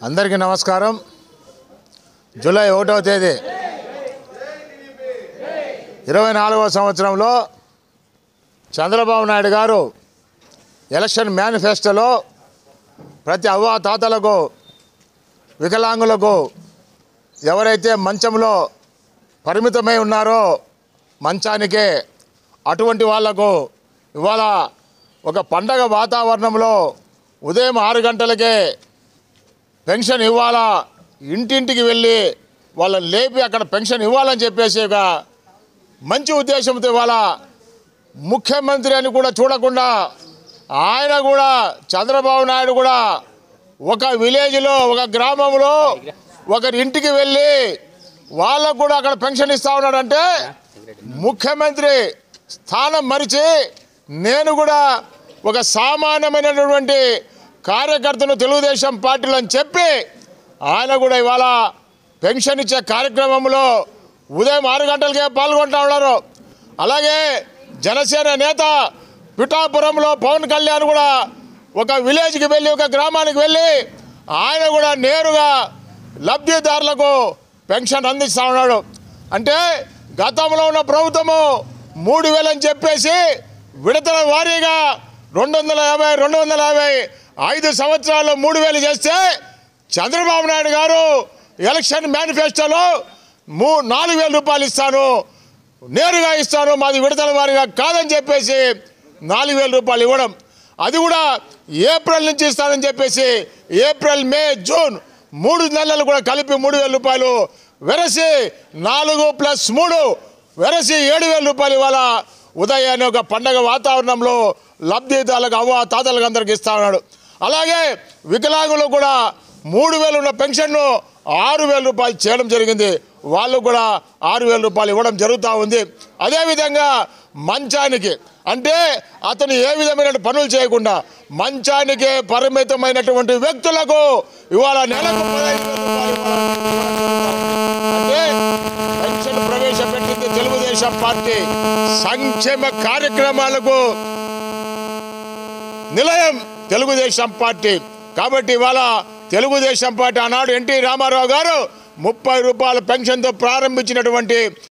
అందరికీ నమస్కారం. జూలై 1వ తేదీ 24వ సంవత్సరంలో చంద్రబాబు నాయుడు గారు ఎలక్షన్ మేనిఫెస్టోలో ప్రతి అవ్వ తాతలకు వికలాంగులకు ఎవరైతే మంచంలో పరిమితమై ఉన్నారో మంచానికే అటువంటి వాళ్లకు ఇవాళ ఒక పండగ వాతావరణంలో ఉదయం 6 గంటలకే పెన్షన్ ఇవ్వాలా, ఇంటింటికి వెళ్ళి వాళ్ళని లేపి అక్కడ పెన్షన్ ఇవ్వాలని చెప్పేసి ఒక మంచి ఉద్దేశంతో ఇవాళ ముఖ్యమంత్రి అని కూడా చూడకుండా ఆయన కూడా చంద్రబాబు నాయుడు కూడా ఒక విలేజ్లో ఒక గ్రామంలో ఒకరి ఇంటికి వెళ్ళి వాళ్ళకు కూడా అక్కడ పెన్షన్ ఇస్తా ఉన్నాడంటే ముఖ్యమంత్రి స్థానం మరిచి నేను కూడా ఒక సామాన్యమైనటువంటి కార్యకర్తను తెలుగుదేశం పార్టీలో అని చెప్పి ఆయన కూడా ఇవాళ పెన్షన్ ఇచ్చే కార్యక్రమంలో ఉదయం 6 గంటలకే పాల్గొంటూ ఉన్నారు. అలాగే జనసేన నేత పిఠాపురంలో పవన్ కళ్యాణ్ కూడా ఒక విలేజ్కి వెళ్ళి ఒక గ్రామానికి వెళ్ళి ఆయన కూడా నేరుగా లబ్ధిదారులకు పెన్షన్ అందిస్తూ ఉన్నాడు. అంటే గతంలో ఉన్న ప్రభుత్వము 3,000 అని చెప్పేసి విడతల వారీగా 250 5 సంవత్సరాల్లో 3,000 చేస్తే చంద్రబాబు నాయుడు గారు ఎలక్షన్ మేనిఫెస్టోలో 4,000 రూపాయలు ఇస్తాను, నేరుగా ఇస్తాను, మాది విడతల వారీగా కాదని చెప్పేసి 4,000 రూపాయలు ఇవ్వడం, అది కూడా ఏప్రిల్ నుంచి ఇస్తానని చెప్పేసి ఏప్రిల్ మే జూన్ 3 నెలలు కూడా కలిపి 3,000 రూపాయలు వెరసి 4+3 వెరసి 7,000 రూపాయలు ఇవాళ ఉదయాన్నే ఒక పండగ వాతావరణంలో లబ్ధిదారులకు అవ్వ తాతలకు అందరికి ఇస్తా ఉన్నాడు. అలాగే వికలాంగులకు కూడా 3,000 ఉన్న పెన్షన్ను 6,000 రూపాయలు చేయడం జరిగింది. వాళ్ళు కూడా 6,000 రూపాయలు ఇవ్వడం జరుగుతూ ఉంది. అదేవిధంగా మంచానికి అంటే అతను ఏ విధమైన పనులు చేయకుండా మంచానికే పరిమితమైనటువంటి వ్యక్తులకు ఇవాళ నెలకు 15,000 రూపాయలు అంటే పెన్షన్ ప్రవేశపెట్టింది తెలుగుదేశం పార్టీ. సంక్షేమ కార్యక్రమాలకు నిలయం తెలుగుదేశం పార్టీ. కాబట్టి ఇవాళ తెలుగుదేశం పార్టీ ఆనాడు ఎన్టీ రామారావు గారు 30 రూపాయల పెన్షన్తో ప్రారంభించినటువంటి